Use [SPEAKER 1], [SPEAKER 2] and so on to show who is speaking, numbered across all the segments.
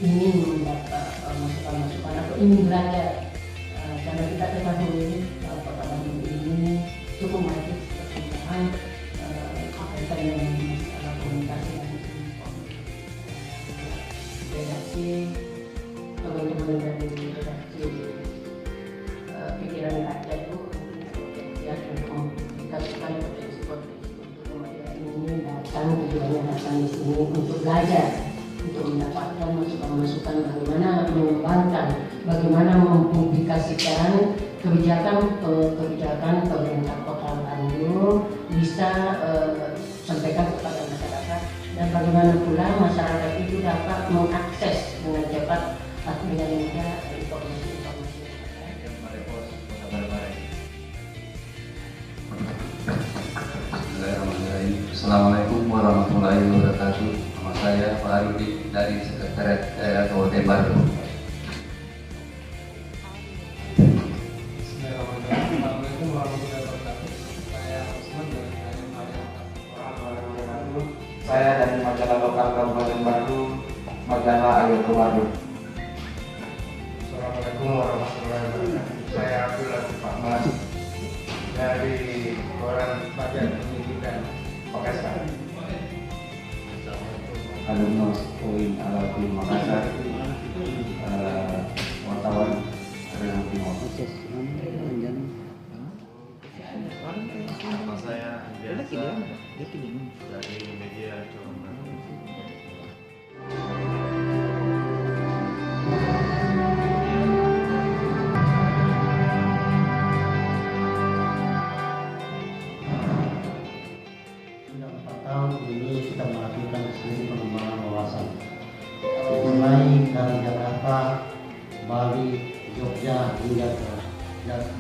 [SPEAKER 1] ingin mendapat masukan-masukan atau ingin belajar, karena kita ketahui Kota Bandung ini cukup maju perkembangan kaitan dengan masalah komunikasi dan redaksi. Teman-teman dari redaksi pikiran rakyat itu ya mengkomunikasikan potensi-potensi untuk kemajuan ini, datang tujuannya datang di sini untuk belajar, untuk mendapatkan masukan-masukan bagaimana mengembangkan, bagaimana mempublikasikan kebijakan pemerintah Kota Bandung bisa sampaikan kepada masyarakat, dan bagaimana pula masyarakat itu dapat mengakses dengan cepat dengan mudah informasi-informasi.
[SPEAKER 2] Assalamualaikum warahmatullahi wabarakatuh. Nama saya Pak Arudi dari Sekretariat Daerah Kabupaten Bandung.
[SPEAKER 3] Assalamualaikum warahmatullahi wabarakatuh. Saya Usman dari Saya dari majalah lokal Kabupaten Bandung, majalah Ayo ke Bandung. Assalamualaikum warahmatullahi wabarakatuh. Saya Abdul Latif Ahmad dari Koran Majalah Pendidikan Makassar.
[SPEAKER 2] Alumnus UIN Al-Azhar Makassar, wartawan Renang Timur.
[SPEAKER 4] Nama saya biasa dari media Coran Bandung.
[SPEAKER 5] Sudah 4 tahun ini kita melakukan sendiri pengembangan wawasan, mulai dari Jakarta, Bali, Jogja hingga ke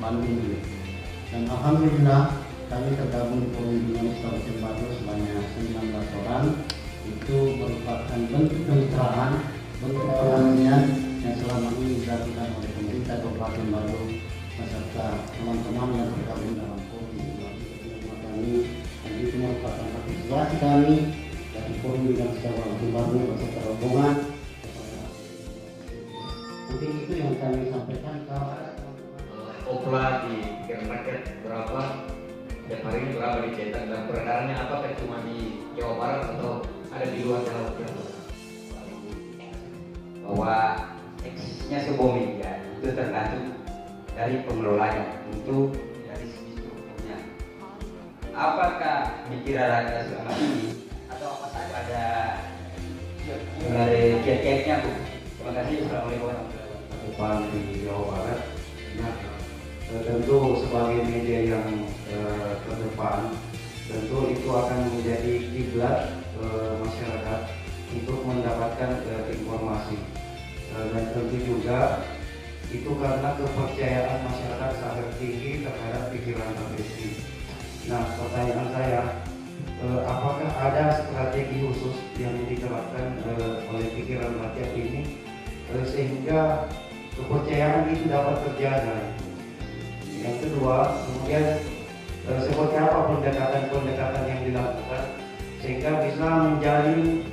[SPEAKER 5] Bandung ini. Dan alhamdulillah kami tergabung di Forum Jurnalis Kabupaten Bandung sebanyak 19 orang. Itu merupakan bentuk kemitraan, bentuk pengabdian yang selama ini dilakukan oleh pemerintah Kabupaten Bandung beserta teman-teman yang tergabung dalam forum kami. Dan itu merupakan apresiasi kami dari Forum Jurnalis Kabupaten Bandung beserta rombongan. Mungkin itu yang kami sampaikan.
[SPEAKER 6] Opla di pikiran rakyat berapa, dan hari ini berapa dicetak, dan peredarannya apakah cuma di Jawa Barat atau ada di luar Jawa Barat? Bahwa eksisnya sebuah media itu tergantung dari pengelolanya, itu dari segi strukturnya. Apakah pikiran rakyat selama ini atau apa saja ada dari kiat-kiatnya, Bu? Terima kasih. Assalamualaikum warahmatullahi wabarakatuh.
[SPEAKER 3] Di Jawa Barat, nah, tentu sebagai media yang terdepan, tentu itu akan menjadi kiblat masyarakat untuk mendapatkan informasi, dan tentu juga itu karena kepercayaan masyarakat sangat tinggi terhadap pikiran rakyat. Nah, pertanyaan saya, apakah ada strategi khusus yang diterapkan oleh pikiran rakyat ini sehingga kepercayaan itu dapat terjaga? Yang kedua, kemudian seperti apa pendekatan-pendekatan yang dilakukan sehingga bisa menjalin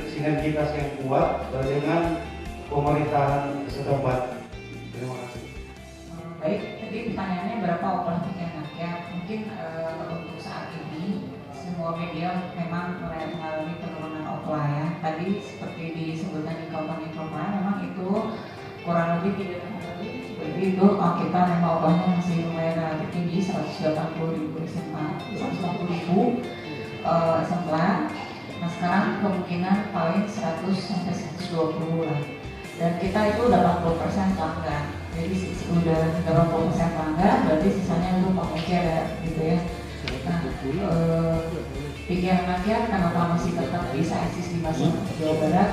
[SPEAKER 3] sinergitas yang kuat dengan pemerintahan setempat. Terima kasih.
[SPEAKER 7] Baik, tadi pertanyaannya berapa operasi pikiran rakyat? Mungkin untuk saat ini semua media memang mulai mengalami penurunan opla ya. Tadi seperti disebutkan di kampanye Kota, memang itu kurang lebih 3 tahun lagi. Jadi itu kita memang oplanya masih lumayan relatif tinggi, 180.000 exemplar. Nah sekarang kemungkinan paling 100 sampai 120 lah. Dan kita itu 80% pelanggan. Jadi sudah 80% pelanggan, berarti sisanya itu pengecer ya, gitu ya. Nah, pikiran rakyat kenapa masih tetap bisa eksis di masyarakat Jawa Barat?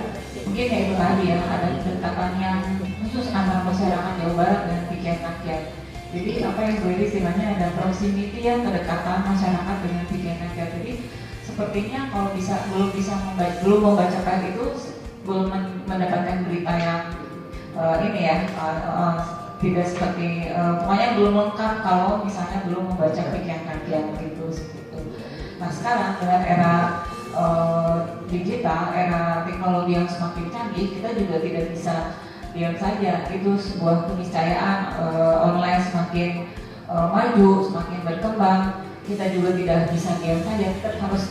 [SPEAKER 7] Mungkin ya itu tadi ya, ada kedekatan yang khusus antara masyarakat Jawa Barat dan pikiran rakyat. Jadi apa yang boleh istilahnya ada proximity ya, kedekatan masyarakat dengan pikiran rakyat. Jadi sepertinya kalau belum membacakan itu, belum mendapatkan berita yang ini ya, tidak seperti pokoknya belum lengkap kalau misalnya belum membaca pikiran rakyat gitu. Nah sekarang dengan era digital, era teknologi yang semakin canggih, kita juga tidak bisa diam saja. Itu sebuah keniscayaan, online semakin maju, semakin berkembang. Kita juga tidak bisa diam saja, kita harus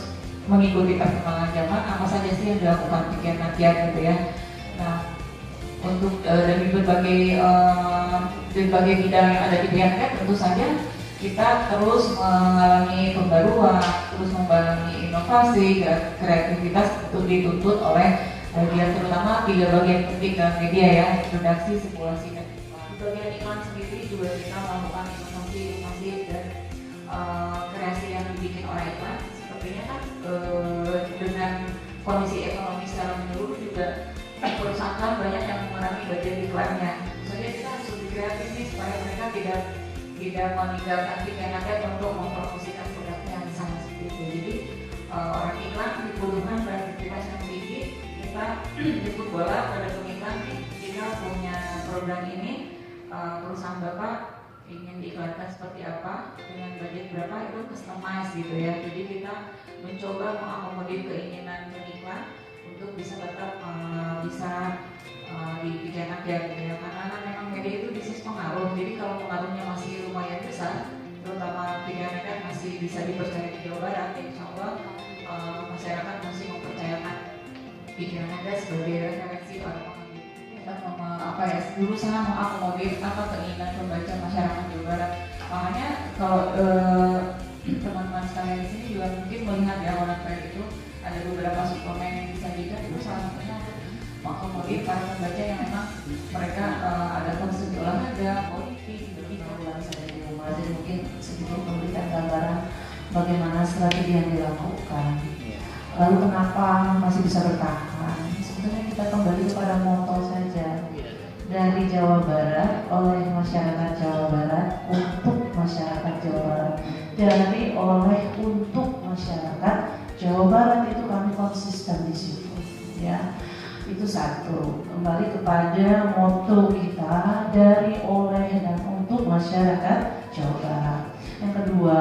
[SPEAKER 7] mengikuti perkembangan zaman. Apa saja sih yang dilakukan pikiran rakyat gitu ya. Nah, untuk dari berbagai bidang yang ada di PNK, tentu saja kita terus mengalami pembaruan, terus mengalami inovasi, kreativitas untuk dituntut oleh bagian, terutama 3 bagian penting dalam media ya, redaksi, simulasi, dan iklan. Di bagian iklan sendiri juga kita melakukan inovasi dan kreasi yang dibikin oleh iklan. Sepertinya kan dengan kondisi ekonomi secara menyeluruh juga perusahaan banyak yang mengurangi budget iklannya. Soalnya kita harus lebih kreatif nih supaya mereka tidak meninggalkan pikiran untuk mempromosikan produknya misalnya seperti itu. Jadi orang iklan dibutuhkan kreativitas yang tinggi. Kita jemput bola pada pengiklan, kita punya program ini, perusahaan Bapak ingin diiklankan seperti apa, dengan budget berapa, itu customize gitu ya. Jadi kita mencoba mengakomodir keinginan pengiklan untuk bisa tetap bisa dipikirkan gitu ya, karena memang media itu bisnis pengaruh. Jadi kalau pengaruhnya masih lumayan besar, terutama pikiran kan masih bisa dipercaya di Jawa Barat, ya insya Allah masyarakat masih mempercayakan pikiran Anda sebagai referensi para pemilih. Kita berusaha mengakomodir keinginan pembaca masyarakat Jawa Barat. Makanya kalau teman-teman sekalian di sini juga mungkin melihat ya, orang kayak itu ada beberapa suplemen yang disajikan, itu salah satunya mengakomodir para pembaca yang memang mereka ada konsumsi olahraga, politik, jadi kalau saya di rumah, jadi mungkin sedikit memberikan gambaran bagaimana strategi yang dilakukan. Lalu kenapa masih bisa bertahan? Sebetulnya kita kembali kepada moto saja, dari Jawa Barat, oleh masyarakat Jawa Barat, untuk masyarakat Jawa Barat, dari oleh untuk masyarakat Jawa Barat. Itu kami konsisten di situ ya. Itu satu, kembali kepada moto kita, dari oleh dan untuk masyarakat Jawa Barat. Yang kedua,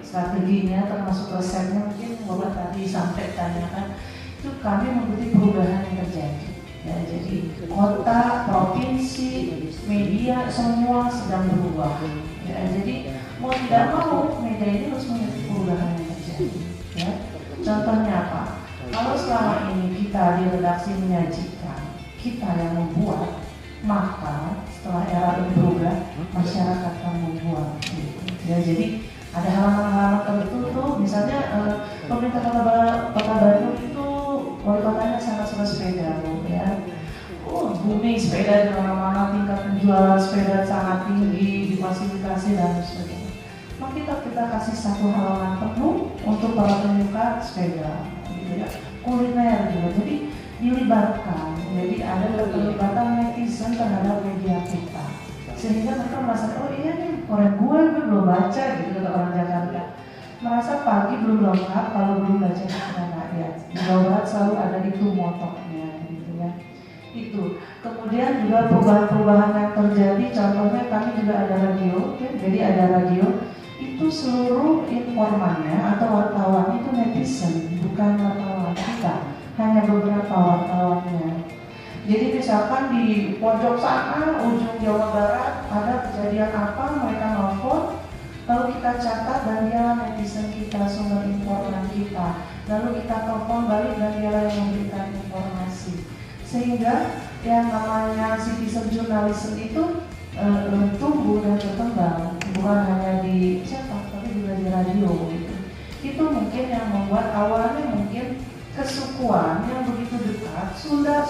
[SPEAKER 7] strateginya termasuk resepnya mungkin Bapak tadi sampai tanyakan, itu kami mengikuti perubahan yang terjadi ya. Jadi kota, provinsi, media semua sedang berubah ya. Jadi mau tidak mau media ini harus mengikuti perubahan yang terjadi ya. Contohnya apa? Kalau selama ini kita di redaksi menyajikan, kita yang membuat, maka setelah era berubah, masyarakat akan membuat gitu. Ya, jadi ada halaman-halaman tertentu, misalnya pemerintah Kota Bandung itu wali kotanya sangat suka sepeda ya. Booming sepeda di mana-mana, tingkat penjualan sepeda sangat tinggi, difasilitasi dan sebagainya. Maka kita kasih satu halaman penuh untuk para penyuka sepeda. Ya, kuliner juga, jadi dilibatkan, jadi ada keterlibatan netizen terhadap media kita, sehingga mereka merasa, oh iya nih koran gue belum baca gitu, kata orang Jakarta. Merasa pagi belum lengkap kalau belum baca koran rakyat. Di Jawa Barat selalu ada itu motonya gitu ya. Itu kemudian juga perubahan-perubahan yang terjadi, contohnya kami juga ada radio ya, jadi ada radio itu seluruh informannya atau wartawan itu netizen, bukan wartawan kita, hanya beberapa wartawannya. Jadi misalkan di pojok sana, ujung Jawa Barat ada kejadian apa, mereka nelfon, lalu kita catat dan dia netizen kita, sumber informan kita, lalu kita telepon balik dan dia yang memberikan informasi, sehingga yang namanya citizen journalism itu tumbuh dan berkembang, bukan hanya di cetak tapi juga di radio gitu. Itu mungkin yang membuat awalnya mungkin kesukuan yang begitu dekat, Sunda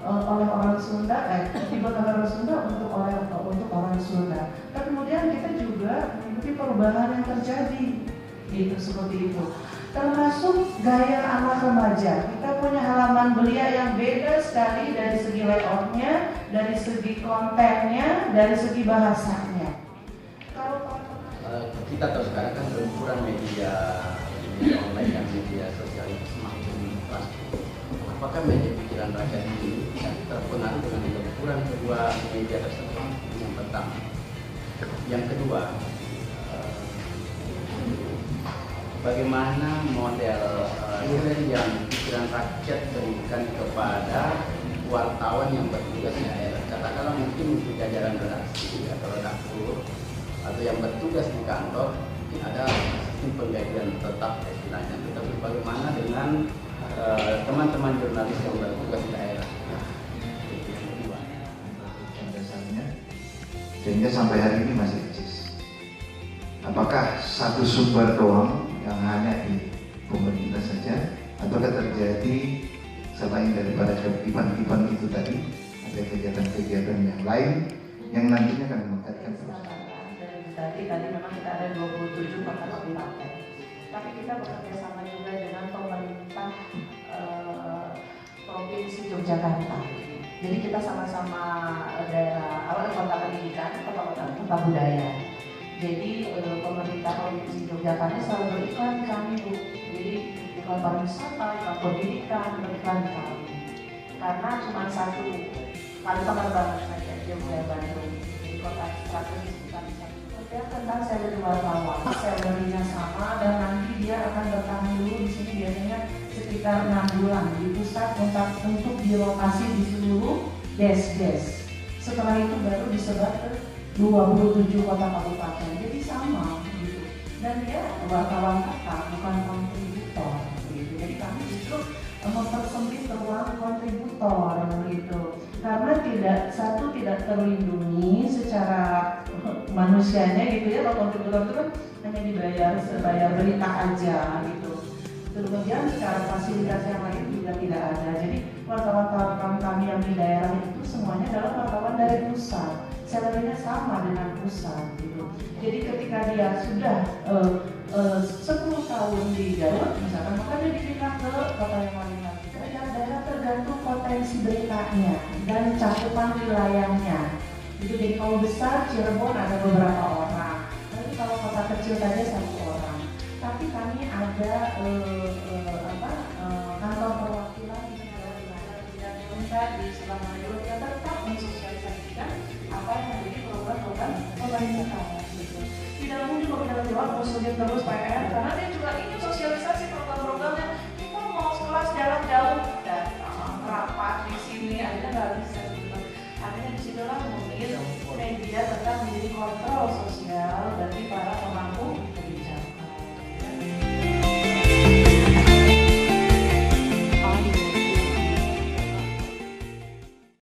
[SPEAKER 7] oleh orang Sunda, dibuat orang Sunda untuk orang Sunda. Dan kemudian kita juga mengikuti perubahan yang terjadi gitu, seperti itu. Termasuk gaya anak remaja, kita punya halaman belia yang beda sekali dari segi layoutnya, dari segi kontennya, dari segi bahasanya. Kalau
[SPEAKER 8] kita tahu sekarang kan benturan media online dan media sosial itu semakin pasti. Apakah media pikiran rakyat ini bisa terpengaruh dengan benturan kedua media tersebut? Yang pertama. Yang kedua, bagaimana model yang pikiran rakyat berikan kepada wartawan yang bertugas di daerah. Katakanlah mungkin untuk jajaran redaksi atau redaktur atau yang bertugas di kantor, ini ada sistem penggajian tetap istilahnya. Tetapi bagaimana dengan teman-teman jurnalis yang bertugas di daerah?
[SPEAKER 9] Dasarnya, sehingga sampai hari ini masih eksis. Apakah satu sumber doang yang hanya di pemerintah saja, ataukah terjadi selain daripada kegiatan itu tadi, ada kegiatan-kegiatan yang lain yang nantinya akan meningkatkan terus?
[SPEAKER 7] Tadi memang kita ada 27 kota kabupaten, tapi kita bekerja sama juga dengan pemerintah Provinsi Yogyakarta. Jadi kita sama-sama daerah kota pendidikan, kota budaya. Jadi pemerintah Provinsi Yogyakarta selalu beriklan kami, Bu. Jadi iklan pariwisata, iklan pendidikan, beriklan kami. Karena cuma satu kali penerbangan saja dia mulai Bandung, di kota strategis bukan satu. Dia tentang salary wartawan, salary-nya sama dan nanti dia akan bertahan dulu di sini biasanya sekitar 6 bulan di pusat untuk dirotasi di seluruh des-des. Setelah itu baru disebar ke 27 kota kabupaten, jadi sama gitu. Dan dia wartawan tetap, bukan kontributor gitu. Jadi kami justru mempersempit ruang kontributor gitu. Karena tidak terlindungi secara manusianya gitu ya. Kalau kontributor itu kan hanya dibayar berita aja gitu. Kemudian secara fasilitas yang lain juga tidak ada. Jadi wartawan kami yang di daerah itu semuanya adalah wartawan dari pusat. Salary-nya sama dengan pusat gitu. Jadi ketika dia sudah 10 tahun di Garut misalkan, maka dia dipindah ke kota yang lain lagi. Daerah tergantung potensi beritanya dan cakupan wilayahnya. Jadi kalau besar Cirebon ada beberapa orang, tapi kalau kota kecil saja 1 orang. Tapi kami ada kantor perwakilan di negara di selama yang tetap mensosialisasikan apa yang menjadi program-program pemerintah gitu. Tidak mungkin pemerintah Jawa musuhin terus PR karena dia juga ingin sosialisasi program-programnya. Kita mau kelas jarak jauh dan rapat di sini akhirnya nggak bisa gitu. Akhirnya disitulah mungkin media tetap menjadi kontrol sosial bagi para